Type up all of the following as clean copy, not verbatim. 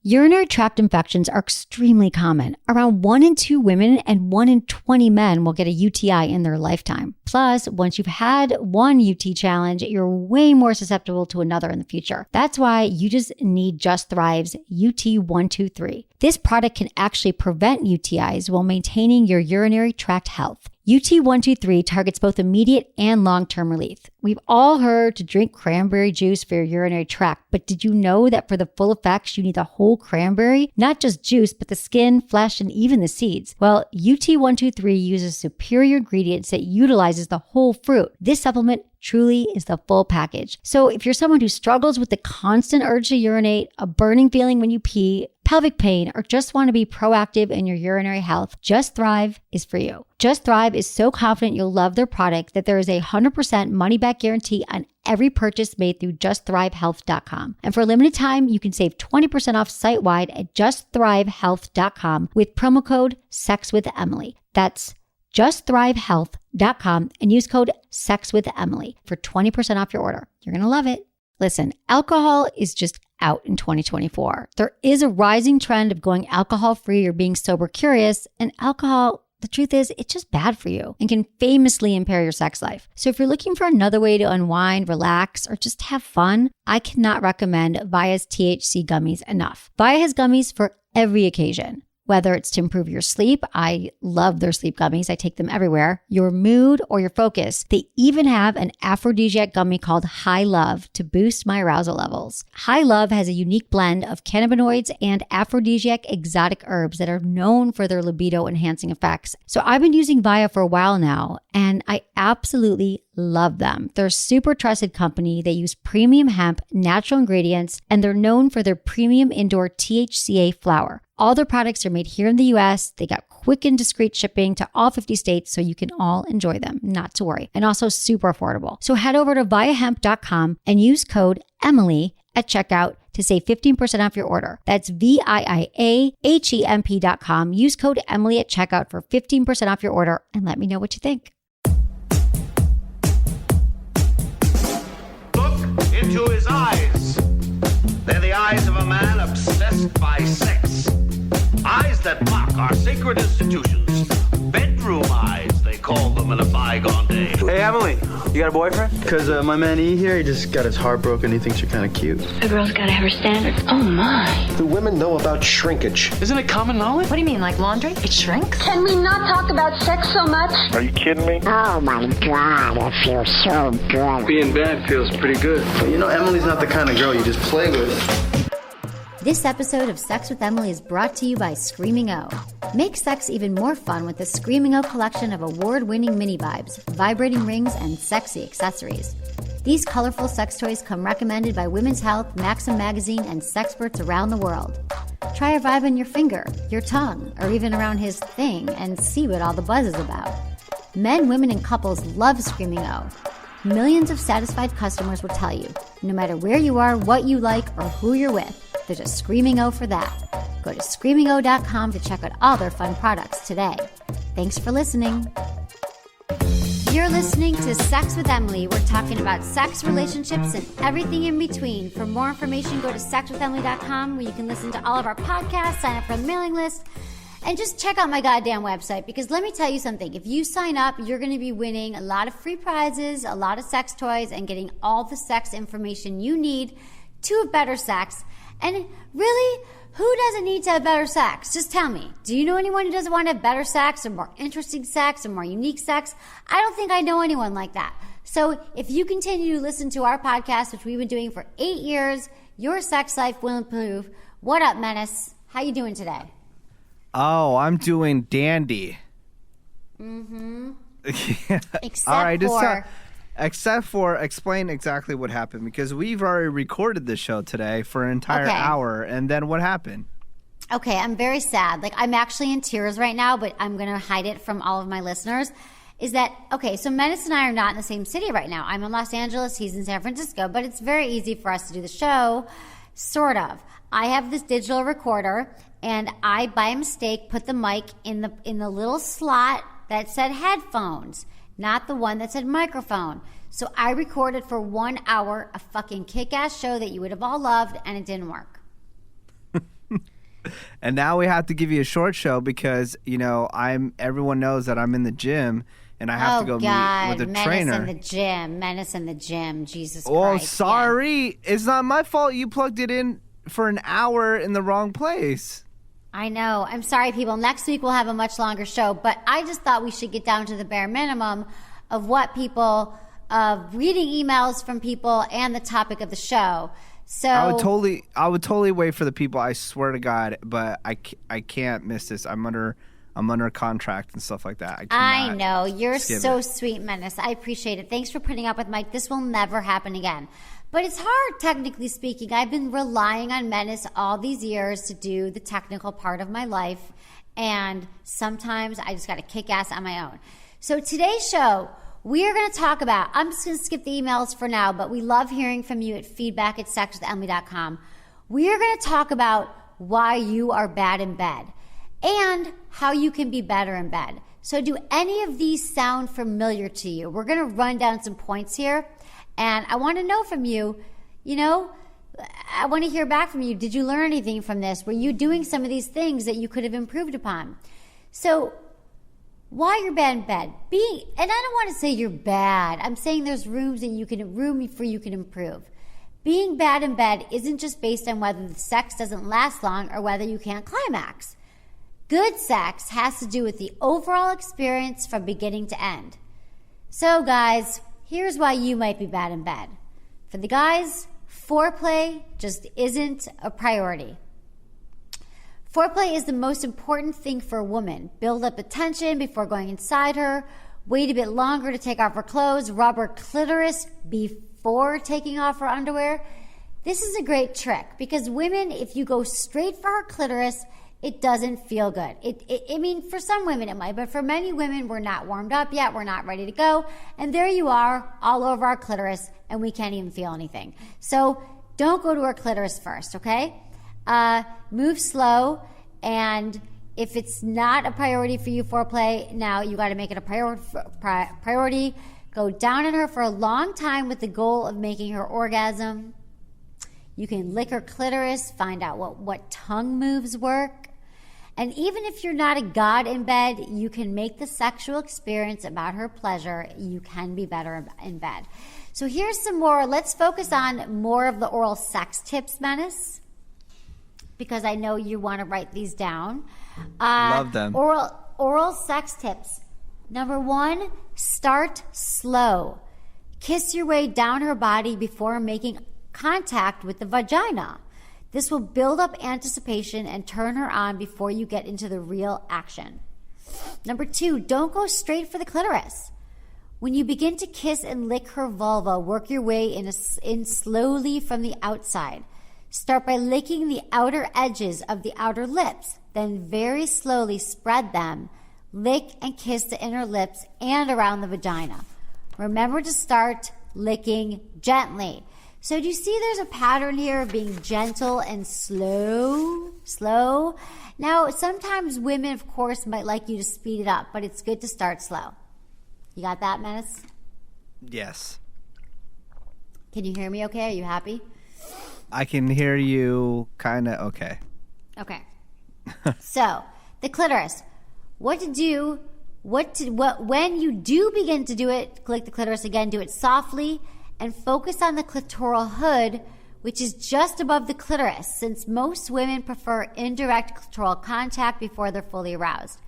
Urinary tract infections are extremely common. Around 1 in 2 women and 1 in 20 men will get a UTI in their lifetime. Plus, once you've had one UT challenge, you're way more susceptible to another in the future. That's why you just need Just Thrive's UT123. This product can actually prevent UTIs while maintaining your urinary tract health. UT123 targets both immediate and long-term relief. We've all heard to drink cranberry juice for your urinary tract, but did you know that for the full effects, you need the whole cranberry? Not just juice, but the skin, flesh, and even the seeds. Well, UT123 uses superior ingredients that utilizes the whole fruit. This supplement truly is the full package. So if you're someone who struggles with the constant urge to urinate, a burning feeling when you pee, pelvic pain, or just want to be proactive in your urinary health, Just Thrive is for you. Just Thrive is so confident you'll love their product that there is a 100% money-back guarantee on every purchase made through justthrivehealth.com. And for a limited time, you can save 20% off site-wide at justthrivehealth.com with promo code SEXWITHEMILY. That's justthrivehealth.com and use code SEXWITHEMILY for 20% off your order. You're going to love it. Listen, alcohol is just out in 2024. There is a rising trend of going alcohol-free or being sober curious, and alcohol, the truth is, it's just bad for you and can famously impair your sex life. So if you're looking for another way to unwind, relax, or just have fun, I cannot recommend Via's THC gummies enough. Via has gummies for every occasion. Whether it's to improve your sleep, I love their sleep gummies. I take them everywhere. Your mood or your focus. They even have an aphrodisiac gummy called High Love to boost my arousal levels. High Love has a unique blend of cannabinoids and aphrodisiac exotic herbs that are known for their libido enhancing effects. So I've been using Via for a while now, and I absolutely love them. They're a super trusted company. They use premium hemp, natural ingredients, and they're known for their premium indoor THCA flower. All their products are made here in the US. They got quick and discreet shipping to all 50 states, so you can all enjoy them, not to worry. And also super affordable. So head over to viahemp.com and use code Emily at checkout to save 15% off your order. That's VIIAHEMP.com. Use code Emily at checkout for 15% off your order and let me know what you think. Look into his eyes. They're the eyes of a man obsessed by sex. Eyes that mock our sacred institutions. Bedroom eyes, they call them in a bygone day. Hey, Emily, you got a boyfriend? Because my man E here, he just got his heart broken. He thinks you're kind of cute. A girl's got to have her standards. Oh, my. Do women know about shrinkage? Isn't it common knowledge? What do you mean, like laundry? It shrinks? Can we not talk about sex so much? Are you kidding me? Oh my God, it feels so good. Being bad feels pretty good. But you know, Emily's not the kind of girl you just play with. This episode of Sex with Emily is brought to you by Screaming O. Make sex even more fun with the Screaming O collection of award-winning mini vibes, vibrating rings, and sexy accessories. These colorful sex toys come recommended by Women's Health, Maxim Magazine, and sexperts around the world. Try a vibe on your finger, your tongue, or even around his thing and see what all the buzz is about. Men, women, and couples love Screaming O. Millions of satisfied customers will tell you, no matter where you are, what you like, or who you're with, there's a Screaming O for that. Go to screamingo.com to check out all their fun products today. Thanks for listening. You're listening to Sex with Emily. We're talking about sex, relationships, and everything in between. For more information, go to sexwithemily.com where you can listen to all of our podcasts, sign up for the mailing list, and just check out my goddamn website, because let me tell you something. If you sign up, you're going to be winning a lot of free prizes, a lot of sex toys, and getting all the sex information you need to have better sex. And really, who doesn't need to have better sex? Just tell me. Do you know anyone who doesn't want to have better sex or more interesting sex or more unique sex? I don't think I know anyone like that. So if you continue to listen to our podcast, which we've been doing for 8 years, your sex life will improve. What up, Menace? How you doing today? Oh, I'm doing dandy. Mm-hmm. Yeah. Except all right, for... Except for explain exactly what happened, because we've already recorded the show today for an entire hour, and then what happened? Okay, I'm very sad. Like, I'm actually in tears right now, but I'm going to hide it from all of my listeners. Is that, okay, so Menace and I are not in the same city right now. I'm in Los Angeles, he's in San Francisco, but it's very easy for us to do the show, sort of. I have this digital recorder, and I, by mistake, put the mic in the little slot that said headphones, not the one that said microphone. So I recorded for 1 hour a fucking kick-ass show that you would have all loved, and it didn't work. And now we have to give you a short show because, everyone knows that I'm in the gym and I have to go meet with a trainer. Menace in the gym. Jesus Christ. Oh, sorry. Yeah. It's not my fault you plugged it in for an hour in the wrong place. I know. I'm sorry, people. Next week we'll have a much longer show, but I just thought we should get down to the bare minimum of what people, reading emails from people and the topic of the show. So I would totally wait for the people. I swear to God, but I can't miss this. I'm under contract and stuff like that. I know. You're so sweet, Menace. I appreciate it. Thanks for putting up with Mike. This will never happen again. But it's hard, technically speaking. I've been relying on Menace all these years to do the technical part of my life, and sometimes I just got to kick ass on my own. So today's show, we are going to talk about, I'm just going to skip the emails for now, but we love hearing from you at feedback@sexwithemily.com. We are going to talk about why you are bad in bed and how you can be better in bed. So do any of these sound familiar to you? We're going to run down some points here. And I want to know from you, I want to hear back from you. Did you learn anything from this? Were you doing some of these things that you could have improved upon? So why you're bad in bed? And I don't want to say you're bad. I'm saying there's room for you can improve. Being bad in bed isn't just based on whether the sex doesn't last long or whether you can't climax. Good sex has to do with the overall experience from beginning to end. So guys, here's why you might be bad in bed. For the guys, foreplay just isn't a priority. Foreplay is the most important thing for a woman. Build up the tension before going inside her. Wait a bit longer to take off her clothes. Rub her clitoris before taking off her underwear. This is a great trick because women, if you go straight for her clitoris, it doesn't feel good. For some women it might, but for many women, we're not warmed up yet. We're not ready to go. And there you are, all over our clitoris, and we can't even feel anything. So don't go to our clitoris first, okay? Move slow, and if it's not a priority for you, foreplay, now you got to make it a priority. Go down on her for a long time with the goal of making her orgasm. You can lick her clitoris, find out what tongue moves work. And even if you're not a god in bed, you can make the sexual experience about her pleasure. You can be better in bed. So here's some more. Let's focus on more of the oral sex tips, Menace, because I know you want to write these down. Love them. Oral sex tips. Number 1, start slow. Kiss your way down her body before making contact with the vagina. This will build up anticipation and turn her on before you get into the real action. Number 2, don't go straight for the clitoris. When you begin to kiss and lick her vulva, work your way in slowly from the outside. Start by licking the outer edges of the outer lips, then very slowly spread them. Lick and kiss the inner lips and around the vagina. Remember to start licking gently. So do you see there's a pattern here of being gentle and slow? Now, sometimes women, of course, might like you to speed it up, but it's good to start slow. You got that, Menace? Yes. Can you hear me okay? Are you happy? I can hear you kind of okay. Okay. So, the clitoris. What to do, when you do begin to do it, click the clitoris again, do it softly, and focus on the clitoral hood, which is just above the clitoris, since most women prefer indirect clitoral contact before they're fully aroused.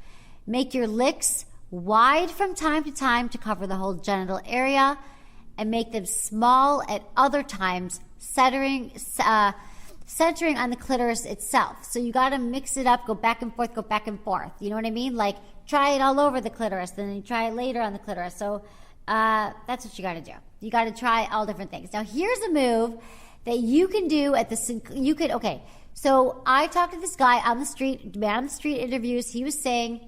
Make your licks wide from time to time to cover the whole genital area, and make them small at other times, centering on the clitoris itself. So you got to mix it up, go back and forth. You know what I mean? Like, try it all over the clitoris, then you try it later on the clitoris. So that's what you got to do. You got to try all different things. Now, here's a move that you can do at the... Okay, so I talked to this guy on the street, man on the street interviews. He was saying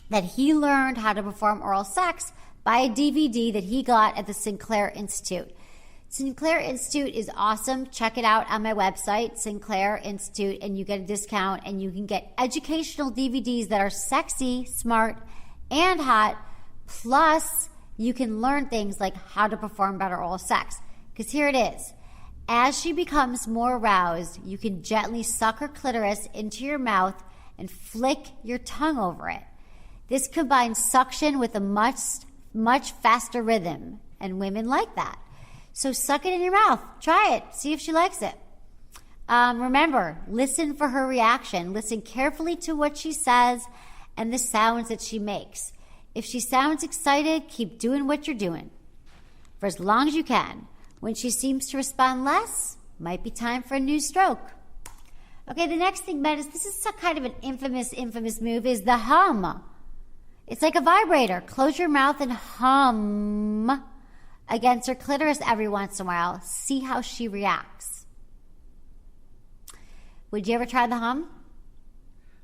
that he learned how to perform oral sex by a DVD that he got at the Sinclair Institute. Sinclair Institute is awesome. Check it out on my website, Sinclair Institute, and you get a discount, and you can get educational DVDs that are sexy, smart, and hot. Plus, you can learn things like how to perform better oral sex. Because here it is. As she becomes more aroused, you can gently suck her clitoris into your mouth and flick your tongue over it. This combines suction with a much faster rhythm, and women like that. So suck it in your mouth. Try it. See if she likes it. Remember, listen for her reaction. Listen carefully to what she says and the sounds that she makes. If she sounds excited, keep doing what you're doing for as long as you can. When she seems to respond less, might be time for a new stroke. Okay, the next thing, Menace, this is kind of an infamous move, is the hum. It's like a vibrator. Close your mouth and hum against her clitoris every once in a while. See how she reacts. Would you ever try the hum?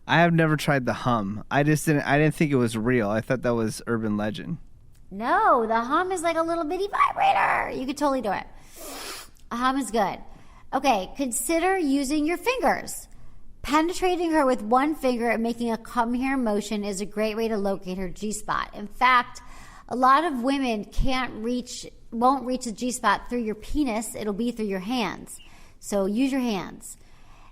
I have never tried the hum. I didn't think it was real. I thought that was urban legend. No, the hum is like a little bitty vibrator. You could totally do it. A hum is good. Okay, consider using your fingers. Penetrating her with one finger and making a come here motion is a great way to locate her G-spot. In fact, a lot of women won't reach the G-spot through your penis. It'll be through your hands. So use your hands.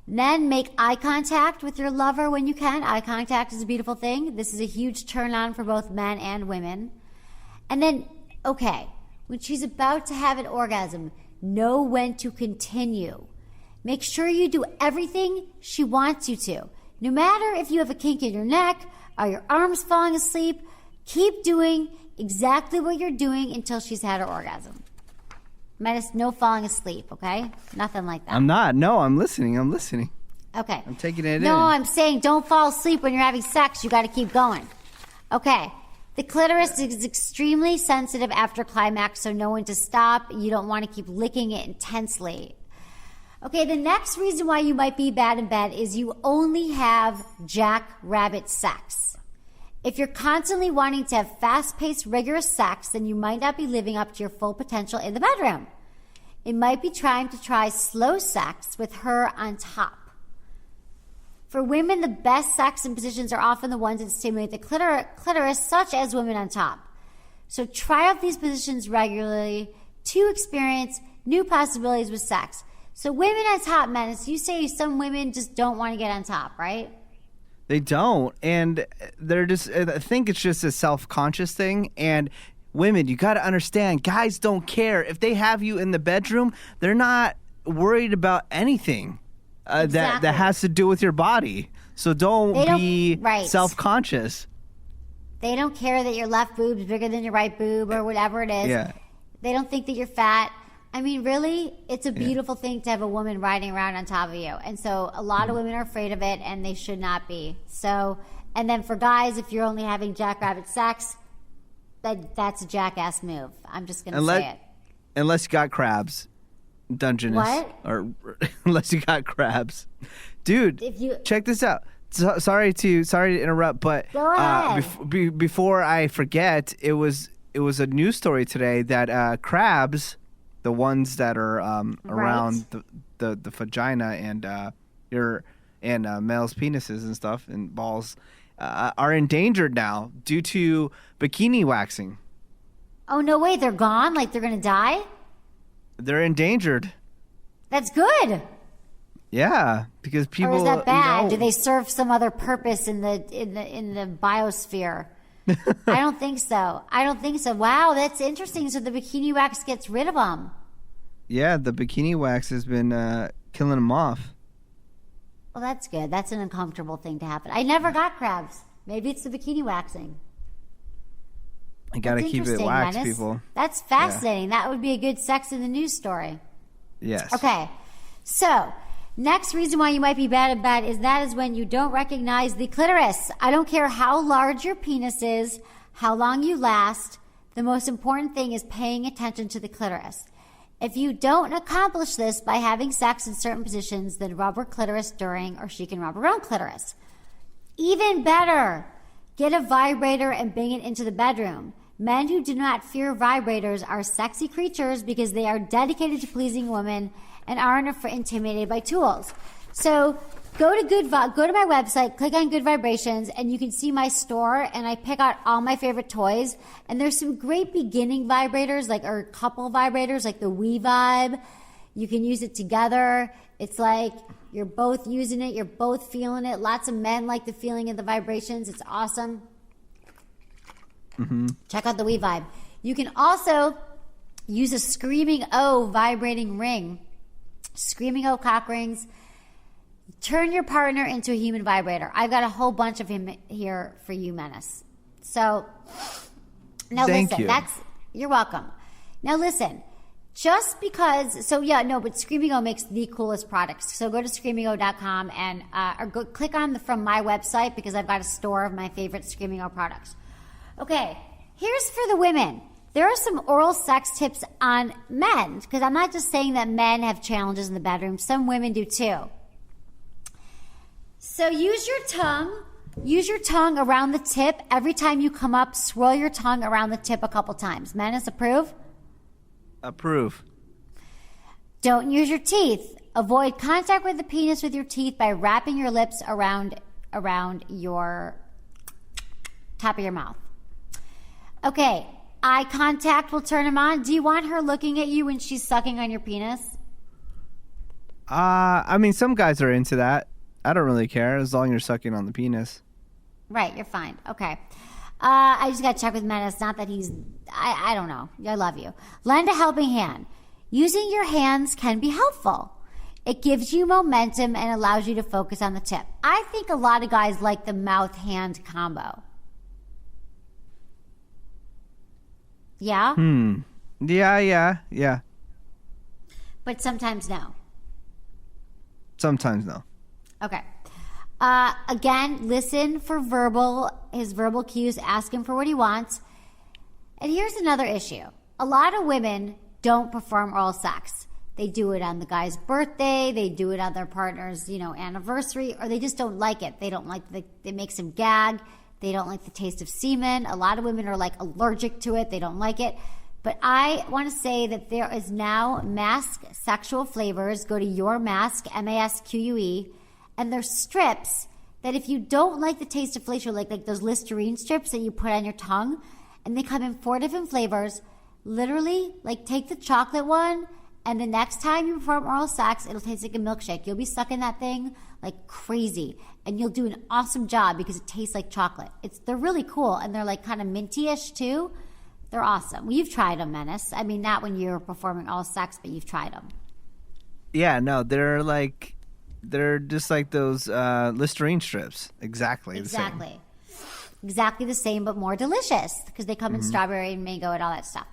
Then make eye contact with your lover when you can. Eye contact is a beautiful thing. This is a huge turn on for both men and women. And then, okay, when she's about to have an orgasm, know when to continue. Make sure you do everything she wants you to. No matter if you have a kink in your neck or your arms falling asleep, keep doing exactly what you're doing until she's had her orgasm. Menace, no falling asleep, okay? Nothing like that. I'm not. No, I'm listening. Okay. I'm taking it in. No, I'm saying don't fall asleep when you're having sex. You got to keep going. Okay. The clitoris is extremely sensitive after climax, so know when to stop. You don't want to keep licking it intensely. Okay, the next reason why you might be bad in bed is you only have jackrabbit sex. If you're constantly wanting to have fast-paced, rigorous sex, then you might not be living up to your full potential in the bedroom. It might be trying to try slow sex with her on top. For women, the best sex and positions are often the ones that stimulate the clitoris, such as women on top. So try out these positions regularly to experience new possibilities with sex. So women on top, Menace, you say some women just don't want to get on top, right? They don't, and they're just, I think it's just a self-conscious thing, and women, you got to understand, guys don't care. If they have you in the bedroom, they're not worried about anything that has to do with your body. So don't be self-conscious. They don't care that your left boob's bigger than your right boob or whatever it is. Yeah. They don't think that you're fat. I mean, really, it's a beautiful thing to have a woman riding around on top of you. And so a lot of women are afraid of it, and they should not be. So, and then for guys, if you're only having jackrabbit sex, that's a jackass move. I'm just going to say it. Unless you got crabs. Dungeness. What? Or unless you got crabs. Dude, check this out. Sorry to interrupt, but go ahead. Before I forget, it was a news story today that crabs, the ones that are around the vagina and males' penises and stuff and balls, are endangered now due to bikini waxing. Oh no way, they're gone? Like they're gonna die? They're endangered. That's good. Yeah, because people. Or is that bad? Do they serve some other purpose in the biosphere? I don't think so. Wow, that's interesting. So the bikini wax gets rid of them. Yeah, the bikini wax has been killing them off. Well, that's good. That's an uncomfortable thing to happen. I never got crabs. Maybe it's the bikini waxing. I gotta keep it waxed, Menace. People. That's fascinating. Yeah. That would be a good sex in the news story. Yes. Okay. So, next reason why you might be bad in bed is when you don't recognize the clitoris. I don't care how large your penis is, how long you last. The most important thing is paying attention to the clitoris. If you don't accomplish this by having sex in certain positions, then rub her clitoris during, or she can rub her own clitoris. Even better, get a vibrator and bring it into the bedroom. Men who do not fear vibrators are sexy creatures because they are dedicated to pleasing women and aren't intimidated by tools. So go to my website, click on Good Vibrations, and you can see my store, and I pick out all my favorite toys. And there's some great beginning vibrators, or couple vibrators, like the We Vibe. You can use it together. It's like you're both using it. You're both feeling it. Lots of men like the feeling of the vibrations. It's awesome. Check out the We Vibe. You can also use a Screaming O vibrating ring. Screaming O cock rings. Turn your partner into a human vibrator. I've got a whole bunch of him here for you, Menace. So, now Thank listen. you. You're welcome. Now listen. Just because, but Screaming O makes the coolest products. So go to screamingo.com and or go click on from my website because I've got a store of my favorite Screaming O products. Okay, here's for the women. There are some oral sex tips on men because I'm not just saying that men have challenges in the bedroom. Some women do too. So use your tongue around the tip. Every time you come up, swirl your tongue around the tip a couple times. Menace, approve? Approve. Don't use your teeth. Avoid contact with the penis with your teeth by wrapping your lips around your top of your mouth. Okay, eye contact will turn him on. Do you want her looking at you when she's sucking on your penis? I mean, some guys are into that. I don't really care as long as you're sucking on the penis. Right, you're fine. Okay. I just got to check with Menace. Not that he's... I don't know. I love you. Lend a helping hand. Using your hands can be helpful. It gives you momentum and allows you to focus on the tip. I think a lot of guys like the mouth-hand combo. Yeah? Yeah. But sometimes no. Sometimes no. Okay. Again, listen for his verbal cues. Ask him for what he wants. And here's another issue. A lot of women don't perform oral sex. They do it on the guy's birthday. They do it on their partner's, anniversary, or they just don't like it. They don't like it makes them gag. They don't like the taste of semen. A lot of women are like allergic to it. They don't like it. But I want to say that there is now mask sexual flavors. Go to Your Mask, MASQUE, and there's strips that if you don't like the taste of fellatio, like those Listerine strips that you put on your tongue, and they come in 4 different flavors, literally, take the chocolate one, and the next time you perform oral sex, it'll taste like a milkshake. You'll be sucking that thing like crazy, and you'll do an awesome job because it tastes like chocolate. They're really cool, and they're kind of minty-ish too. They're awesome. Well, you've tried them, Menace. I mean, not when you're performing oral sex, but you've tried them. Yeah, no, they're just like those Listerine strips. Exactly the same. Exactly the same, but more delicious because they come in strawberry and mango and all that stuff.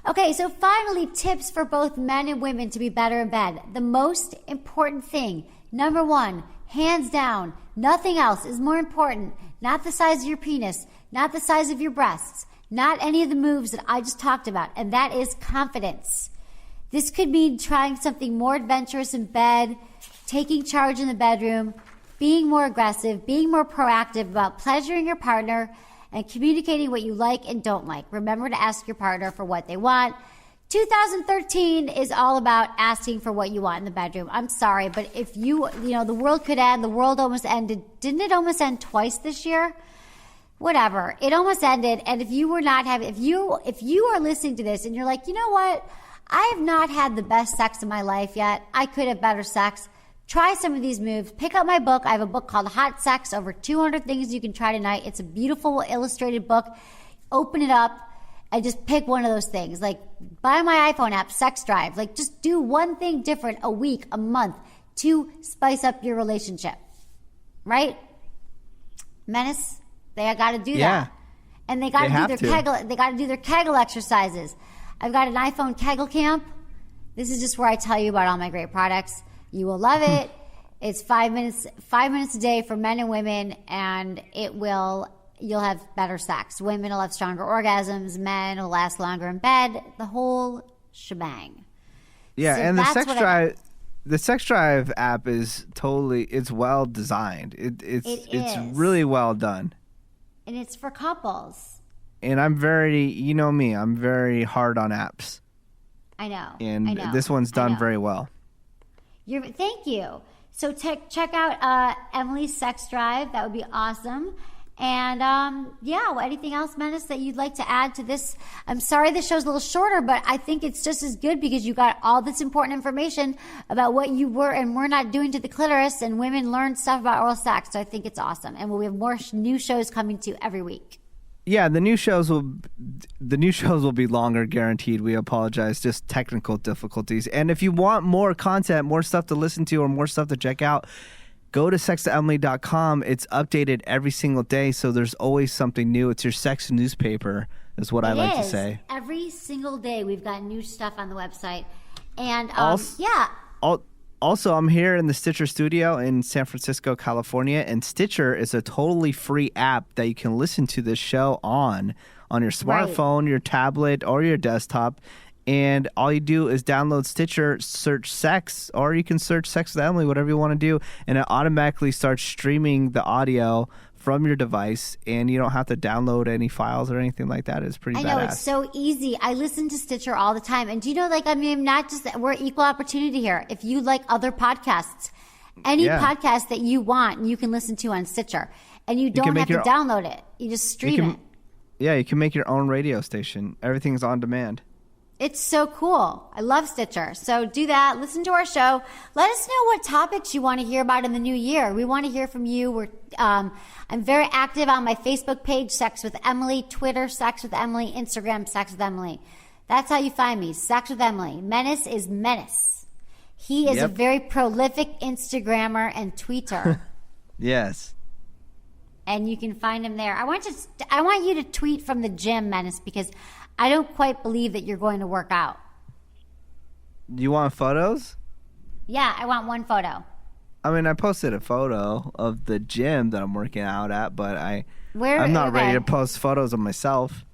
Okay, so finally, tips for both men and women to be better in bed. The most important thing, number 1, hands down, nothing else is more important. Not the size of your penis, not the size of your breasts, not any of the moves that I just talked about, and that is confidence. This could mean trying something more adventurous in bed, taking charge in the bedroom, being more aggressive, being more proactive about pleasuring your partner, and communicating what you like and don't like. Remember to ask your partner for what they want. 2013 is all about asking for what you want in the bedroom. I'm sorry, but if the world could end, the world almost ended. Didn't it almost end twice this year? Whatever. It almost ended. And if you are listening to this and you're like, you know what? I have not had the best sex in my life yet. I could have better sex. Try some of these moves. Pick up my book. I have a book called Hot Sex, Over 200 Things You Can Try Tonight. It's a beautiful illustrated book. Open it up and just pick one of those things. Buy my iPhone app, Sex Drive. Just do one thing different a week, a month to spice up your relationship. Right? Menace, they got to do that. And they got to do their Kegel exercises. I've got an iPhone Kegel camp. This is just where I tell you about all my great products. You will love it. It's 5 minutes a day for men and women, and you'll have better sex. Women will have stronger orgasms. Men will last longer in bed. The whole shebang. Yeah, So and that's the Sex Drive app is it's well designed. It's really well done. And it's for couples. And I'm I'm very hard on apps. I know. And this one's done very well. Thank you. So check out Emily's Sex Drive. That would be awesome. And anything else, Menace, that you'd like to add to this? I'm sorry the show's a little shorter, but I think it's just as good because you got all this important information about what you were and were not doing to the clitoris, and women learned stuff about oral sex. So I think it's awesome. And we'll have more new shows coming to you every week. Yeah, the new shows will be longer, guaranteed. We apologize, just technical difficulties. And if you want more content, more stuff to listen to, or more stuff to check out, go to sexwithemily.com. It's updated every single day, so there's always something new. It's your sex newspaper, is what I like to say. Every single day we've got new stuff on the website. And Also, I'm here in the Stitcher studio in San Francisco, California, and Stitcher is a totally free app that you can listen to this show on your smartphone, your tablet, or your desktop. And all you do is download Stitcher, search sex, or you can search Sex with Emily, whatever you want to do, and it automatically starts streaming the audio from your device, and you don't have to download any files or anything like that. It's pretty badass. I know, it's so easy. I listen to Stitcher all the time. And do you know, we're equal opportunity here. If you like other podcasts, any podcast that you want, you can listen to on Stitcher. And you don't have to download it. You just stream it. Yeah, you can make your own radio station. Everything's on demand. It's so cool. I love Stitcher. So do that. Listen to our show. Let us know what topics you want to hear about in the new year. We want to hear from you. I'm very active on my Facebook page, Sex with Emily, Twitter, Sex with Emily, Instagram, Sex with Emily. That's how you find me, Sex with Emily. Menace is Menace. He is a very prolific Instagrammer and tweeter. Yes. And you can find him there. I want you to tweet from the gym, Menace, because I don't quite believe that you're going to work out. You want photos? Yeah, I want one photo. I mean, I posted a photo of the gym that I'm working out at, but I'm not ready to post photos of myself.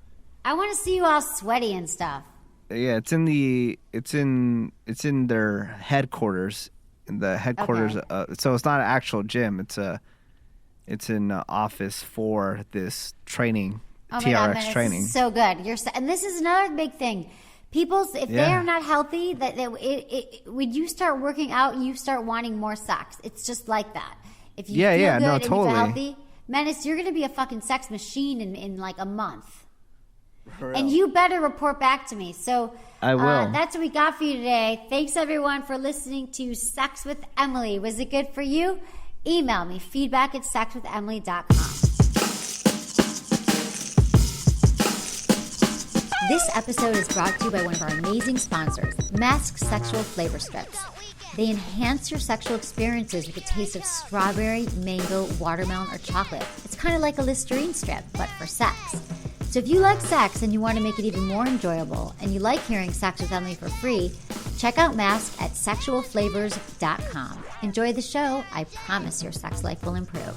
I want to see you all sweaty and stuff. Yeah, it's in their headquarters. In the headquarters, so it's not an actual gym. It's an office for this training. Oh TRX my God, training. This is so good. And this is another big thing. People, if they are not healthy, when you start working out, you start wanting more sex. It's just like that. If you feel good and you feel healthy, Menace, you're going to be a fucking sex machine in like a month. And you better report back to me. So I will. That's what we got for you today. Thanks everyone for listening to Sex with Emily. Was it good for you? Email me, feedback@sexwithemily.com. This episode is brought to you by one of our amazing sponsors, Mask Sexual Flavor Strips. They enhance your sexual experiences with a taste of strawberry, mango, watermelon, or chocolate. It's kind of like a Listerine strip, but for sex. So if you like sex and you want to make it even more enjoyable, and you like hearing Sex with Emily for free, check out Mask at sexualflavors.com. Enjoy the show. I promise your sex life will improve.